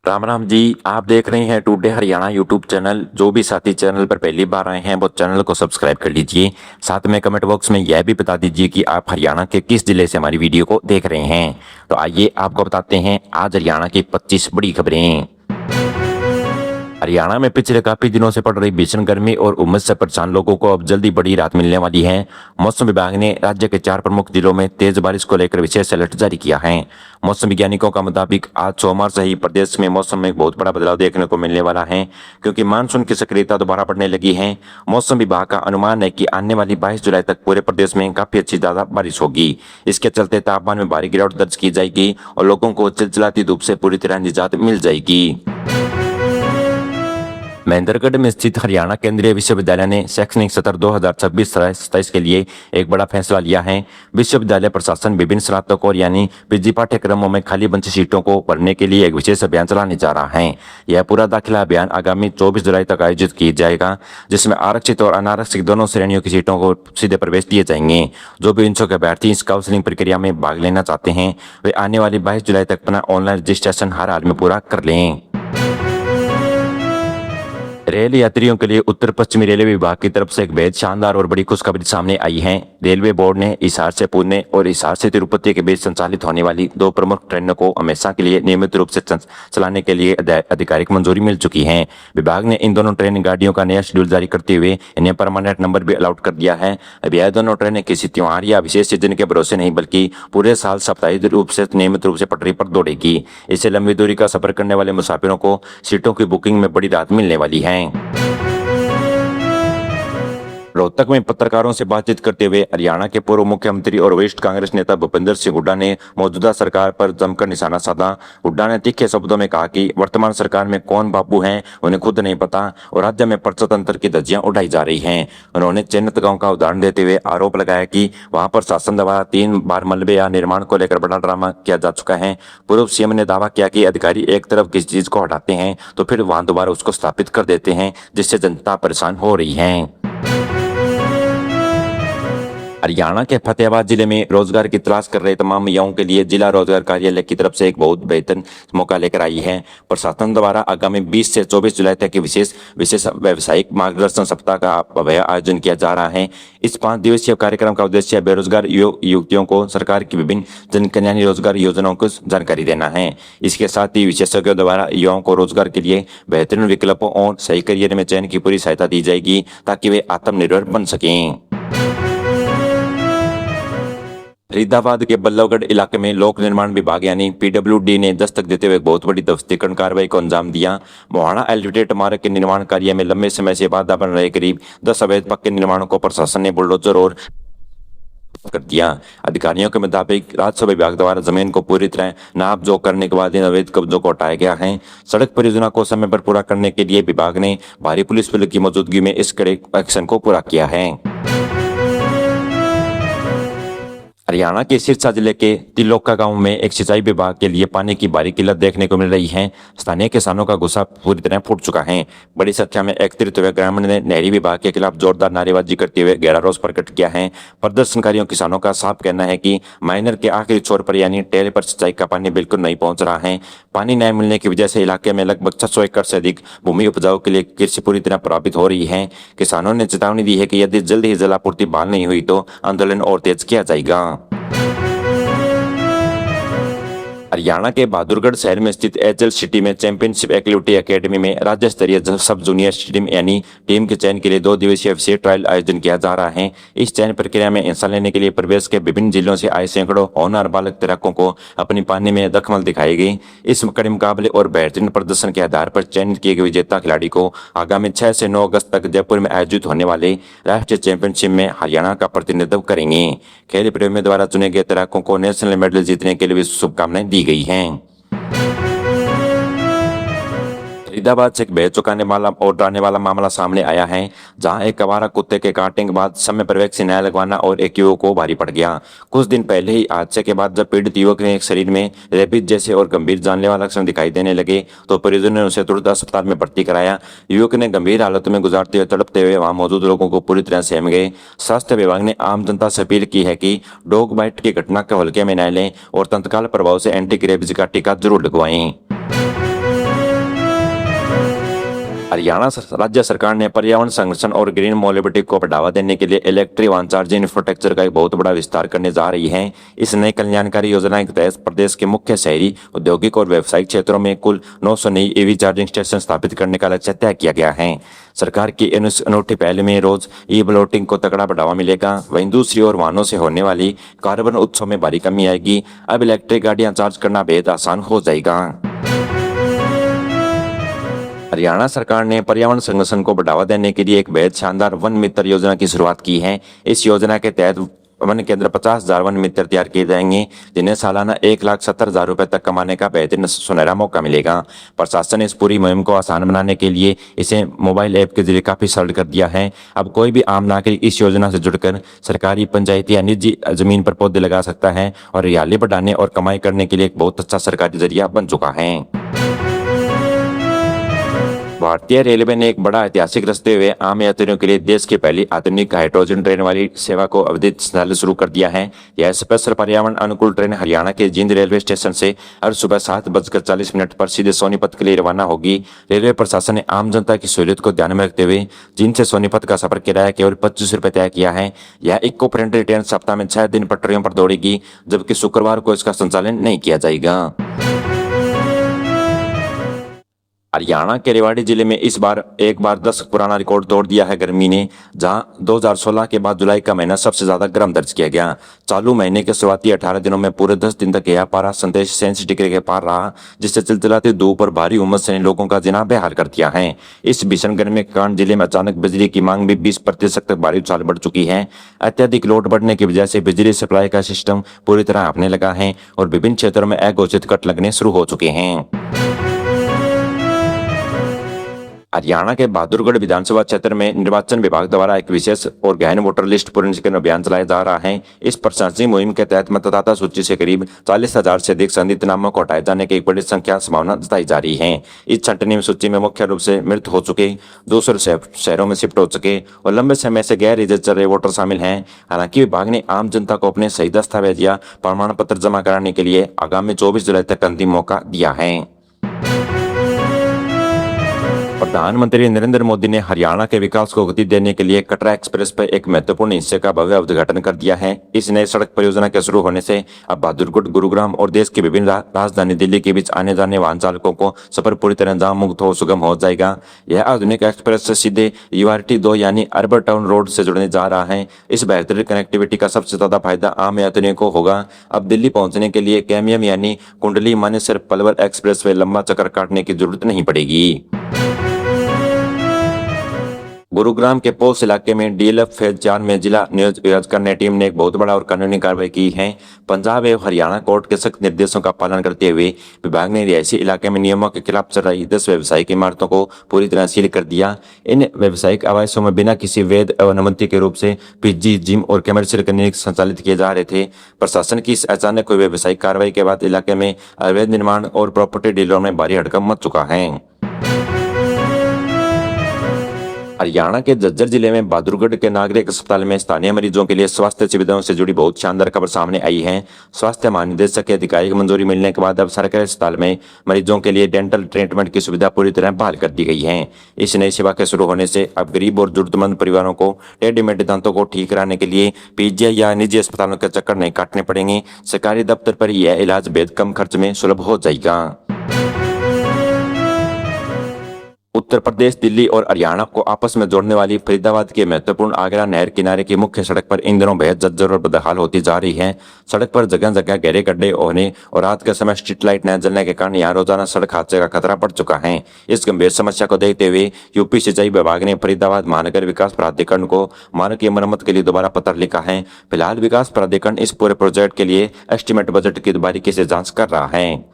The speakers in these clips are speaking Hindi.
राम राम जी। आप देख रहे हैं टुडे हरियाणा यूट्यूब चैनल। जो भी साथी चैनल पर पहली बार आए हैं वो चैनल को सब्सक्राइब कर लीजिए। साथ में कमेंट बॉक्स में यह भी बता दीजिए कि आप हरियाणा के किस जिले से हमारी वीडियो को देख रहे हैं। तो आइए आपको बताते हैं आज हरियाणा की 25 बड़ी खबरें। हरियाणा में पिछले काफी दिनों से पड़ रही भीषण गर्मी और उमस से परेशान लोगों को अब जल्दी बड़ी राहत मिलने वाली है। मौसम विभाग ने राज्य के 4 प्रमुख जिलों में तेज बारिश को लेकर विशेष अलर्ट जारी किया है। मौसम वैज्ञानिकों का मुताबिक आज सोमवार से ही प्रदेश में मौसम में बहुत बड़ा बदलाव देखने को मिलने वाला है, क्योंकि मानसून की सक्रियता दोबारा बढ़ने लगी है। मौसम विभाग का अनुमान है कि आने वाली 22 जुलाई तक पूरे प्रदेश में काफी अच्छी ज्यादा बारिश होगी। इसके चलते तापमान में भारी गिरावट दर्ज की जाएगी और लोगों को चिलचिलाती धूप से पूरी तरह निजात मिल जाएगी। महेंद्रगढ़ में स्थित हरियाणा केंद्रीय विश्वविद्यालय ने शैक्षणिक सत्र 2026-27 के लिए एक बड़ा फैसला लिया है। विश्वविद्यालय प्रशासन विभिन्न स्नातकों यानी पीजी पाठ्यक्रमों में खाली बची सीटों को भरने के लिए एक विशेष अभियान चलाने जा रहा है। यह पूरा दाखिला अभियान आगामी 24 जुलाई तक आयोजित किया जाएगा, जिसमें आरक्षित और अनारक्षित दोनों श्रेणियों की सीटों को सीधे प्रवेश दिए जाएंगे। जो भी इच्छुक अभ्यर्थी इस काउंसलिंग प्रक्रिया में भाग लेना चाहते हैं वे आने वाली 22 जुलाई तक अपना ऑनलाइन रजिस्ट्रेशन हर हाल में पूरा कर लें। रेल यात्रियों के लिए उत्तर पश्चिमी रेलवे विभाग की तरफ से एक बेहद शानदार और बड़ी खुशखबरी सामने आई है। रेलवे बोर्ड ने हिसार से पुणे और हिसार से तिरुपति के बीच संचालित होने वाली 2 प्रमुख ट्रेनों को हमेशा के लिए नियमित रूप से चलाने के लिए आधिकारिक मंजूरी मिल चुकी है। विभाग ने इन दोनों ट्रेन गाड़ियों का नया शेड्यूल जारी करते हुए इन्हें परमानेंट नंबर भी अलॉट कर दिया है। अब यह दोनों ट्रेनें किसी त्योहार या विशेष सीजन के भरोसे नहीं बल्कि पूरे साल साप्ताहिक रूप से नियमित रूप से पटरी पर दौड़ेगी। इससे लंबी दूरी का सफर करने वाले मुसाफिरों को सीटों की बुकिंग में बड़ी राहत मिलने वाली है। रोहतक में पत्रकारों से बातचीत करते हुए हरियाणा के पूर्व मुख्यमंत्री और वरिष्ठ कांग्रेस नेता भूपेंद्र सिंह हुड्डा ने मौजूदा सरकार पर जमकर निशाना साधा। हुड्डा ने तीखे शब्दों में कहा कि वर्तमान सरकार में कौन बाबू हैं उन्हें खुद नहीं पता और राज्य में प्रजातंत्र की धज्जियां उड़ाई जा रही हैं। उन्होंने चेन्नत गांव का उदाहरण देते हुए आरोप लगाया कि वहां पर शासन द्वारा 3 बार मलबे या निर्माण को लेकर बड़ा ड्रामा किया जा चुका है। पूर्व सीएम ने दावा किया कि अधिकारी एक तरफ किसी चीज को हटाते हैं तो फिर वहां दोबारा उसको स्थापित कर देते हैं, जिससे जनता परेशान हो रही है। हरियाणा के फतेहाबाद जिले में रोजगार की तलाश कर रहे तमाम युवाओं के लिए जिला रोजगार कार्यालय की तरफ से एक बहुत बेहतर मौका लेकर आई है। प्रशासन द्वारा आगामी 20 से 24 जुलाई तक के विशेष व्यावसायिक मार्गदर्शन सप्ताह का आयोजन किया जा रहा है। इस 5 दिवसीय कार्यक्रम का उद्देश्य बेरोजगार युवतियों को सरकार की विभिन्न जन कल्याण रोजगार योजनाओं को जानकारी देना है। इसके साथ ही विशेषज्ञों द्वारा युवाओं को रोजगार के लिए बेहतरीन विकल्पों और सही करियर में चयन की पूरी सहायता दी जाएगी ताकि वे आत्मनिर्भर बन सकें। फरीदाबाद के बल्लभगढ़ इलाके में लोक निर्माण विभाग यानी पीडब्ल्यूडी ने दस्तक देते हुए बहुत बड़ी ध्वस्तीकरण कार्रवाई को अंजाम दिया। मोहाना एलिवेटेड मार्ग के निर्माण कार्य में लंबे समय से बाधा बन रहे करीब 10 अवैध पक्के निर्माणों को प्रशासन ने बुलडोजर और कर दिया। अधिकारियों के मुताबिक राजस्व विभाग द्वारा जमीन को पूरी तरह नाप जोख करने के बाद इन अवैध कब्जों को हटाया गया है। सड़क परियोजना को समय पर पूरा करने के लिए विभाग ने भारी पुलिस बल की मौजूदगी में इस कड़े एक्शन को पूरा किया है। हरियाणा के सिरसा जिले के तिलोका गांव में एक सिंचाई विभाग के लिए पानी की भारी किल्लत देखने को मिल रही है। स्थानीय किसानों का गुस्सा पूरी तरह फूट चुका है। बड़ी संख्या में एकत्रित हुए ग्रामीण ने नहरी विभाग के खिलाफ जोरदार नारेबाजी करते हुए गहरा रोष प्रकट किया है। प्रदर्शनकारियों किसानों का साफ कहना है कि माइनर के आखिरी छोर पर यानी टेल पर सिंचाई का पानी बिल्कुल नहीं पहुंच रहा है। पानी न मिलने की वजह से इलाके में लगभग 600 एकड़ से अधिक भूमि उपजाऊ के लिए कृषि पूरी तरह प्रभावित हो रही है। किसानों ने चेतावनी दी है कि यदि जल्द ही जल आपूर्ति बहाल नहीं हुई तो आंदोलन और तेज किया जाएगा। हरियाणा के बहादुरगढ़ शहर में स्थित एचएल सिटी में चैंपियनशिप एक्टिविटी एकेडमी में राज्य स्तरीय सब जूनियर टीम यानी टीम के चयन के लिए 2 दिवसीय विशेष ट्रायल आयोजन किया जा रहा है। इस चयन प्रक्रिया में हिस्सा लेने के लिए प्रदेश के विभिन्न जिलों से आए सैकड़ों होनहार बालक तैराकों को अपनी पानी में दखमल दिखाएगी। इस कड़े मुकाबले और बेहतरीन प्रदर्शन के आधार पर चयनित किए गए विजेता खिलाड़ी को आगामी 6 से 9 अगस्त तक जयपुर में आयोजित होने वाले राष्ट्रीय चैंपियनशिप में हरियाणा का प्रतिनिधित्व करेंगे। खेल प्रेमियों द्वारा चुने गए तैराकों को नेशनल मेडल जीतने के लिए शुभकामनाएं दी गई हैं। फरीदाबाद से एक बेहद चौंकाने वाला और डराने वाला मामला सामने आया है, जहां एक आवारा कुत्ते के काटने के बाद समय पर वैक्सीन न लगवाना और एक युवक को भारी पड़ गया। कुछ दिन पहले ही हादसे के बाद जब पीड़ित युवक ने एक शरीर में रेबीज जैसे और गंभीर जानलेवा लक्षण दिखाई देने लगे तो परिजनों ने उसे तुरंत अस्पताल में भर्ती कराया। युवक ने गंभीर हालत में गुजारते हुए तड़पते हुए वहां मौजूद लोगों को पूरी तरह सहम गए। स्वास्थ्य विभाग ने आम जनता से अपील की है कि डॉग बाइट की घटना को हल्के में न लें और तत्काल प्रभाव से एंटी रेबीज का टीका जरूर लगवाएं। हरियाणा राज्य सरकार ने पर्यावरण संरक्षण और ग्रीन मोबिलिटी को बढ़ावा देने के लिए इलेक्ट्रिक वाहन चार्जिंग इंफ्रास्ट्रक्चर का एक बहुत बड़ा विस्तार करने जा रही है। इस नई कल्याणकारी योजना के तहत प्रदेश के मुख्य शहरी, औद्योगिक और व्यावसायिक क्षेत्रों में कुल 900 नई ईवी चार्जिंग स्टेशन स्थापित करने का लक्ष्य तय किया गया है। सरकार की इस अनूठी पहल में रोज ई वोटिंग को तगड़ा बढ़ावा मिलेगा। वहीं दूसरी ओर वाहनों से होने वाली कार्बन उत्सव में भारी कमी आएगी। अब इलेक्ट्रिक गाड़ियां चार्ज करना बेहद आसान हो जाएगा। हरियाणा सरकार ने पर्यावरण संरक्षण को बढ़ावा देने के लिए एक बेहद शानदार वन मित्र योजना की शुरुआत की है। इस योजना के तहत वन केंद्र 50,000 वन मित्र तैयार किए जाएंगे, जिन्हें सालाना 1,70,000 रुपए तक कमाने का बेहतरीन सुनहरा मौका मिलेगा। प्रशासन ने इस पूरी मुहिम को आसान बनाने के लिए इसे मोबाइल ऐप के जरिए काफी सरल कर दिया है। अब कोई भी आम नागरिक इस योजना से जुड़कर सरकारी, पंचायती या निजी जमीन पर पौधे लगा सकता है और हरियाली बढ़ाने और कमाई करने के लिए एक बहुत अच्छा सरकारी जरिया बन चुका है। भारतीय रेलवे ने एक बड़ा ऐतिहासिक रचते हुए आम यात्रियों के लिए देश की पहली आधुनिक हाइड्रोजन ट्रेन वाली सेवा को अवधित शुरू कर दिया है। यह स्पेशल पर्यावरण अनुकूल ट्रेन हरियाणा के जींद रेलवे स्टेशन से हर सुबह 7:40 पर सीधे सोनीपत के लिए रवाना होगी। रेलवे प्रशासन ने आम जनता की सहूलियत को ध्यान में रखते हुए जींद से सोनीपत का सफर किराया केवल 25 रुपए तय किया है। यह इको फ्रेंडली ट्रेन सप्ताह में 6 दिन पटरियों पर दौड़ेगी, जबकि शुक्रवार को इसका संचालन नहीं किया जाएगा। हरियाणा के रेवाड़ी जिले में इस बार एक बार 10 पुराना रिकॉर्ड तोड़ दिया है गर्मी ने, जहां 2016 के बाद जुलाई का महीना सबसे ज्यादा गर्म दर्ज किया गया। चालू महीने के शुरुआती 18 दिनों में पूरे 10 दिन तक यह पारा 37 डिग्री के पार रहा, जिससे चिलचिलाती धूप और भारी उमस ने लोगों का जीना बेहाल कर दिया है। इस भीषण गर्मी के कारण जिले में अचानक बिजली की मांग भी 20% तक भारी उछाल बढ़ चुकी है। अत्यधिक लोड बढ़ने की वजह से बिजली सप्लाई का सिस्टम पूरी तरह हाँफने लगा है और विभिन्न क्षेत्रों में अघोषित कट लगने शुरू हो चुके हैं। हरियाणा के बहादुरगढ़ विधानसभा क्षेत्र में निर्वाचन विभाग द्वारा एक विशेष और गहन वोटर लिस्ट पूर्णीकरण अभियान चलाया जा रहा है। इस प्रशासनिक मुहिम के तहत मतदाता सूची से करीब 40,000 से अधिक संदिग्ध नामों को हटाए जाने की एक बड़ी संभावना जताई जा रही है। इस छंटनी सूची में मुख्य रूप से मृत हो चुके, दूसरे शहरों में शिफ्ट हो चुके और लंबे समय से गैर इज्जत चल रहे वोटर शामिल हैं। हालांकि विभाग ने आम जनता को अपने सही दस्तावेज या प्रमाण पत्र जमा कराने के लिए आगामी 24 जुलाई तक अंतिम मौका दिया है। प्रधानमंत्री नरेंद्र मोदी ने हरियाणा के विकास को गति देने के लिए कटरा एक्सप्रेस पर एक महत्वपूर्ण हिस्से का भव्य उद्घाटन कर दिया है। इस नई सड़क परियोजना के शुरू होने से अब बहादुरगढ़, गुरुग्राम और देश के विभिन्न राजधानी दिल्ली के बीच आने जाने वाहन चालकों को सफर पूरी तरह जाम मुक्त हो सुगम हो जाएगा। यह आधुनिक एक्सप्रेस से सीधे URT 2 यानी अर्बन टाउन रोड से जुड़ने जा रहा है। इस बेहतरीन कनेक्टिविटी का सबसे ज्यादा फायदा आम यात्रियों को होगा। अब दिल्ली पहुंचने के लिए केएमएम यानी कुंडली मानेसर पलवल एक्सप्रेस वे लंबा चक्कर काटने की जरूरत नहीं पड़ेगी। गुरुग्राम के पोस्ट इलाके में DLF फेज 4 में जिला नियोजन टीम ने एक बहुत बड़ा और कानूनी कार्रवाई की है। पंजाब एवं हरियाणा कोर्ट के सख्त निर्देशों का पालन करते हुए विभाग ने रिहायशी इलाके में नियमों के खिलाफ चल रही 10 व्यावसायिक इमारतों को पूरी तरह सील कर दिया। इन व्यावसायिक आवासों में बिना किसी वैध अनुमति के रूप से PG, जिम और कमर्शियल क्लिनिक संचालित किए जा रहे थे। प्रशासन की इस अचानक हुई व्यावसायिक कार्रवाई के बाद इलाके में अवैध निर्माण और प्रॉपर्टी डीलरों में भारी हड़कंप मच चुका है। हरियाणा के झज्जर जिले में बहादुरगढ़ के नागरिक अस्पताल में स्थानीय मरीजों के लिए स्वास्थ्य सुविधाओं से जुड़ी बहुत शानदार खबर सामने आई है। स्वास्थ्य महानिदेशक के आधिकारिक मंजूरी मिलने के बाद अब सरकारी अस्पताल में मरीजों के लिए डेंटल ट्रीटमेंट की सुविधा पूरी तरह बहाल कर दी गई है। इस नई सेवा के शुरू होने से अब गरीब और जरूरतमंद परिवारों को टेढ़े मेढ़े दांतों को ठीक कराने के लिए PGI या निजी अस्पतालों के चक्कर नहीं काटने पड़ेंगे। सरकारी दफ्तर पर यह इलाज बेहद कम खर्च में सुलभ हो जाएगा। उत्तर प्रदेश, दिल्ली और हरियाणा को आपस में जोड़ने वाली फरीदाबाद के महत्वपूर्ण आगरा नहर किनारे की मुख्य सड़क पर इन दिनों बेहद जर्जर और बदहाल होती जा रही है। सड़क पर जगह जगह गहरे गड्ढे होने और रात के समय स्ट्रीट लाइट न जलने के कारण यहाँ रोजाना सड़क हादसे का खतरा बढ़ चुका है। इस गंभीर समस्या को देखते हुए यूपी सिंचाई विभाग ने फरीदाबाद महानगर विकास प्राधिकरण को मार्ग की मरम्मत के लिए दोबारा पत्र लिखा है। फिलहाल विकास प्राधिकरण इस पूरे प्रोजेक्ट के लिए एस्टीमेट बजट की बारीकी से जाँच कर रहा है।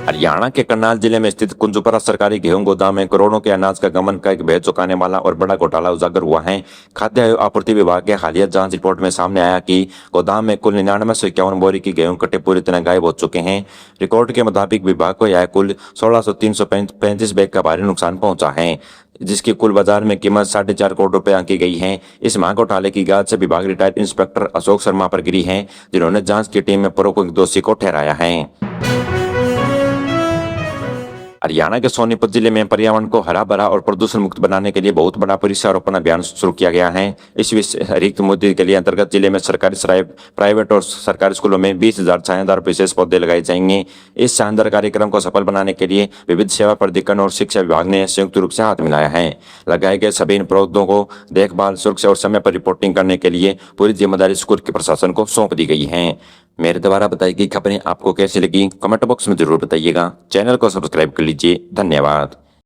हरियाणा के करनाल जिले में स्थित कुंजपुरा सरकारी गेहूं गोदाम में करोड़ों के अनाज का गमन का एक भेद चुकाने वाला और बड़ा घोटाला उजागर हुआ है। खाद्य एवं आपूर्ति विभाग के हालिया जांच रिपोर्ट में सामने आया कि गोदाम में कुल 9951 बोरी की गेहूं कट्टे पूरी तरह गायब हो चुके हैं। रिकॉर्ड के मुताबिक विभाग को यह कुल 16,335 बैग का भारी नुकसान पहुंचा है, जिसकी कुल बाजार में कीमत 4.5 करोड़ रुपए आंकी गई है। इस महा घोटाले की गाज से विभाग रिटायर्ड इंस्पेक्टर अशोक शर्मा पर गिरी है, जिन्होंने जांच की टीम में प्रमुख दोषी को ठहराया है। हरियाणा के सोनीपत जिले में पर्यावरण को हरा भरा और प्रदूषण मुक्त बनाने के लिए बहुत बड़ा वृक्षारोपण अभियान शुरू किया गया है। इस हरित मुद्दे के लिए अंतर्गत जिले में सरकारी प्राइवेट और सरकारी स्कूलों में 20,000 छायादार विशेष पौधे लगाए जाएंगे। इस शानदार कार्यक्रम को सफल बनाने के लिए विविध सेवा प्राधिकरण और शिक्षा विभाग ने संयुक्त रूप से हाथ मिलाया है। लगाए गए सभी इन पौधों को देखभाल, सुरक्षा और समय पर रिपोर्टिंग करने के लिए पूरी जिम्मेदारी स्कूल के प्रशासन को सौंप दी गई है। मेरे द्वारा बताई गई खबरें आपको कैसी लगी, कमेंट बॉक्स में जरूर बताइएगा। चैनल को सब्सक्राइब कर लीजिए। धन्यवाद।